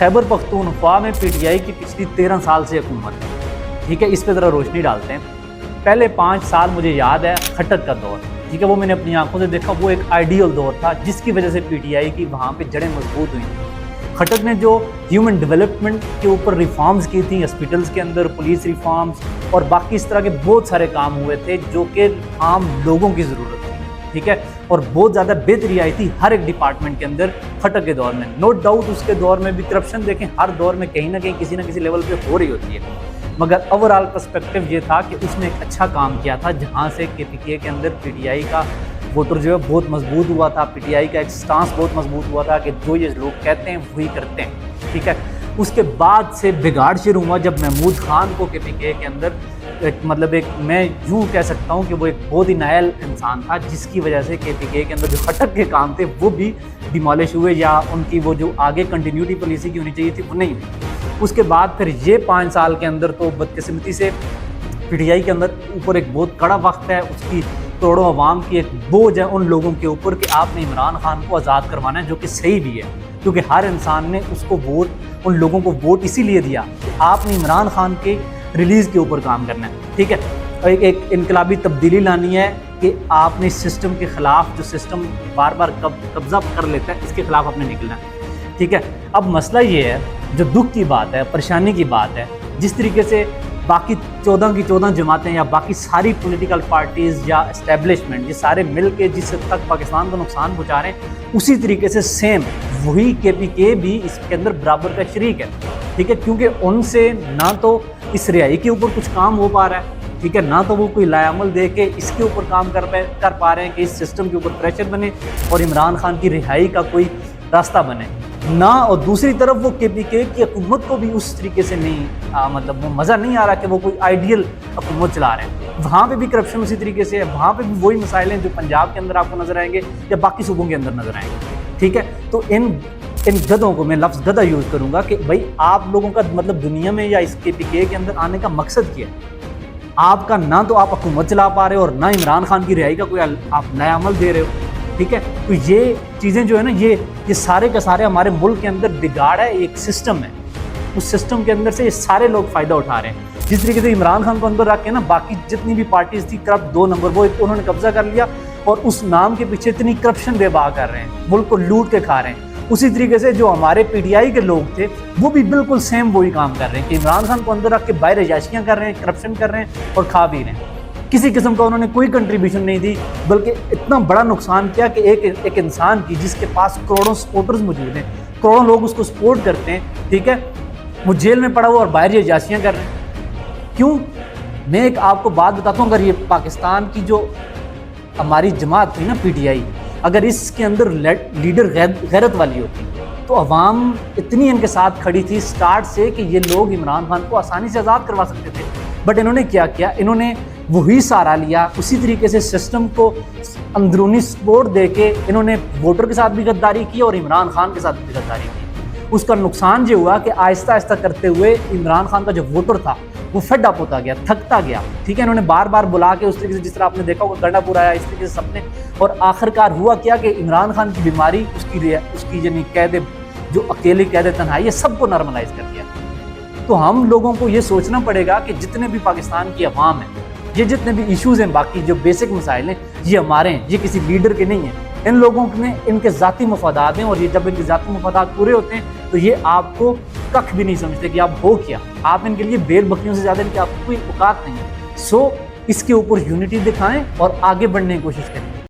خیبر پختونخوا میں P T I کی پچھلی 13 سال سے حکومت ہے، ٹھیک ہے، اس پہ ذرا روشنی ڈالتے ہیں۔ پہلے 5 سال مجھے یاد ہے کھٹک کا دور، ٹھیک ہے، وہ میں نے اپنی آنکھوں سے دیکھا، وہ ایک آئیڈیل دور تھا جس کی وجہ سے پی ٹی آئی کی وہاں پہ جڑیں مضبوط ہوئی تھیں۔ کھٹک نے جو ہیومن ڈیولپمنٹ کے اوپر ریفارمز کی تھیں، ہاسپٹلس کے اندر پولیس ریفارمز اور باقی اس طرح کے بہت سارے کام ہوئے تھے جو کہ عام لوگوں کی ضرورت تھی، ٹھیک ہے، اور بہت زیادہ بہتری آئی تھی ہر ایک ڈپارٹمنٹ کے اندر کھٹک کے دور میں۔ نو ڈاؤٹ اس کے دور میں بھی کرپشن دیکھیں ہر دور میں کہیں نہ کہیں کسی نہ کسی لیول پہ ہو رہی ہوتی ہے، مگر اوورآل پرسپیکٹو یہ تھا کہ اس نے ایک اچھا کام کیا تھا جہاں سے کے پی کے اندر پی ٹی آئی کا ووٹر جو ہے بہت مضبوط ہوا تھا، پی ٹی آئی کا ایک سٹانس بہت مضبوط ہوا تھا کہ جو یہ لوگ کہتے ہیں وہی کرتے ہیں، ٹھیک ہے۔ اس کے بعد سے بگاڑ شروع ہوا جب محمود خان کو کے پی کے اندر ایک میں یوں کہہ سکتا ہوں کہ وہ ایک بہت ہی نائل انسان تھا جس کی وجہ سے کے پی کے اندر جو کھٹک کے کام تھے وہ بھی ڈیمالش ہوئے یا ان کی وہ جو آگے کنٹینیوٹی پالیسی کی ہونی چاہیے تھی وہ نہیں ہوئی۔ اس کے بعد پھر یہ 5 سال کے اندر تو بدقسمتی سے پی ٹی آئی کے اندر اوپر ایک بہت کڑا وقت ہے، اس کی کروڑوں عوام کی ایک بوجھ ہے ان لوگوں کے اوپر کہ آپ نے عمران خان کو آزاد کروانا ہے، جو کہ صحیح بھی ہے کیونکہ ہر انسان نے اس کو ووٹ، ان لوگوں کو ووٹ اسی لیے دیا کہ آپ نے عمران خان کے ریلیز کے اوپر کام کرنا ہے، ٹھیک ہے، ایک انقلابی تبدیلی لانی ہے کہ آپ نے اس سسٹم کے خلاف، جو سسٹم بار بار قبضہ کر لیتا ہے، اس کے خلاف آپ نے نکلنا ہے، ٹھیک ہے۔ اب مسئلہ یہ ہے، جو دکھ کی بات ہے، پریشانی کی بات ہے، جس طریقے سے باقی 14 کی 14 جماعتیں یا باقی ساری پولیٹیکل پارٹیز یا اسٹیبلشمنٹ یہ سارے مل کے جس حد تک پاکستان کو نقصان پہنچا رہے ہیں، اسی طریقے سے سیم وہی کے پی کے بھی اس کے اندر برابر کا شریک ہے، ٹھیک ہے، کیونکہ ان سے نہ تو اس رہائی کے اوپر کچھ کام ہو پا رہا ہے، ٹھیک ہے، نہ تو وہ کوئی لائے عمل دے کے اس کے اوپر کام کر پا رہے ہیں کہ اس سسٹم کے اوپر پریشر بنے اور عمران خان کی رہائی کا کوئی راستہ بنے، نہ اور دوسری طرف وہ کے پی کے کی حکومت کو بھی اس طریقے سے نہیں وہ مزہ نہیں آ رہا کہ وہ کوئی آئیڈیل حکومت چلا رہے ہیں۔ وہاں پہ بھی کرپشن اسی طریقے سے ہے، وہاں پہ بھی وہی مسائل ہیں جو پنجاب کے اندر آپ کو نظر آئیں گے یا باقی صوبوں کے اندر نظر آئیں گے، ٹھیک ہے۔ تو ان گدھوں کو میں لفظ گدھا یوز کروں گا کہ بھائی آپ لوگوں کا مطلب دنیا میں یا اس کے پی کے اندر آنے کا مقصد کیا ہے؟ آپ کا نہ تو آپ حکومت چلا پا رہے ہو اور نہ عمران خان کی رہائی کا کوئی آپ نیا عمل دے رہے ہو، ٹھیک ہے۔ تو یہ چیزیں جو ہے نا یہ سارے کا سارے ہمارے ملک کے اندر بگاڑ ہے، ایک سسٹم ہے، اس سسٹم کے اندر سے یہ سارے لوگ فائدہ اٹھا رہے ہیں۔ جس طریقے سے عمران خان کو اندر رکھ کے نا باقی جتنی بھی پارٹیز تھی کرپٹ 2 نمبر وہ انہوں نے قبضہ کر لیا اور اس نام کے پیچھے اتنی کرپشن بے بہا کر رہے ہیں، ملک کو لوٹ کے کھا رہے ہیں۔ اسی طریقے سے جو ہمارے پی ٹی آئی کے لوگ تھے وہ بھی بالکل سیم وہی کام کر رہے ہیں کہ عمران خان کو اندر رکھ کے باہر عیاشیاں کر رہے ہیں، کرپشن کر رہے ہیں اور کھا بھی رہے ہیں۔ کسی قسم کا انہوں نے کوئی کنٹریبیوشن نہیں دی، بلکہ اتنا بڑا نقصان کیا کہ ایک انسان کی جس کے پاس کروڑوں سپورٹرز موجود ہیں، کروڑوں لوگ اس کو سپورٹ کرتے ہیں، ٹھیک ہے، وہ جیل میں پڑا ہوا اور باہر یہ عیاشیاں کر رہے ہیں۔ کیوں؟ میں ایک آپ کو بات بتاتا ہوں، اگر یہ پاکستان کی جو ہماری جماعت تھی نا پی ٹی آئی، اگر اس کے اندر لیڈر غیرت والی ہوتی تو عوام اتنی ان کے ساتھ کھڑی تھی سٹارٹ سے کہ یہ لوگ عمران خان کو آسانی سے آزاد کروا سکتے تھے، بٹ انہوں نے کیا کیا؟ انہوں نے وہی سہارا لیا، اسی طریقے سے سسٹم کو اندرونی سپورٹ دے کے انہوں نے ووٹر کے ساتھ بھی غداری کی اور عمران خان کے ساتھ بھی غداری کی۔ اس کا نقصان یہ ہوا کہ آہستہ آہستہ کرتے ہوئے عمران خان کا جو ووٹر تھا وہ فیڈ اپ ہوتا گیا، تھکتا گیا، ٹھیک ہے، انہوں نے بار بار بلا کے اس طریقے سے جس طرح آپ نے دیکھا ہوگا گنڈا پور آیا، اس طریقے سے سب نے، اور آخرکار ہوا کیا کہ عمران خان کی بیماری، اس کی یعنی قید جو اکیلی قید تنہائی ہے، سب کو نارملائز کر دیا۔ تو ہم لوگوں کو یہ سوچنا پڑے گا کہ جتنے بھی پاکستان کی عوام ہے، یہ جتنے بھی ایشوز ہیں، باقی جو بیسک مسائل ہیں، یہ ہمارے ہیں، یہ کسی لیڈر کے نہیں ہیں۔ ان لوگوں نے ان کے ذاتی مفادات ہیں اور یہ جب ان کے ذاتی مفادات پورے ہوتے ہیں تو یہ آپ کو کخ بھی نہیں سمجھتے کہ آپ ہو کیا، آپ ان کے لیے بیل بکریوں سے زیادہ ان کی آپ کو کوئی اوقات نہیں ہے۔ سو اس کے اوپر یونٹی دکھائیں اور آگے بڑھنے کی کوشش کریں۔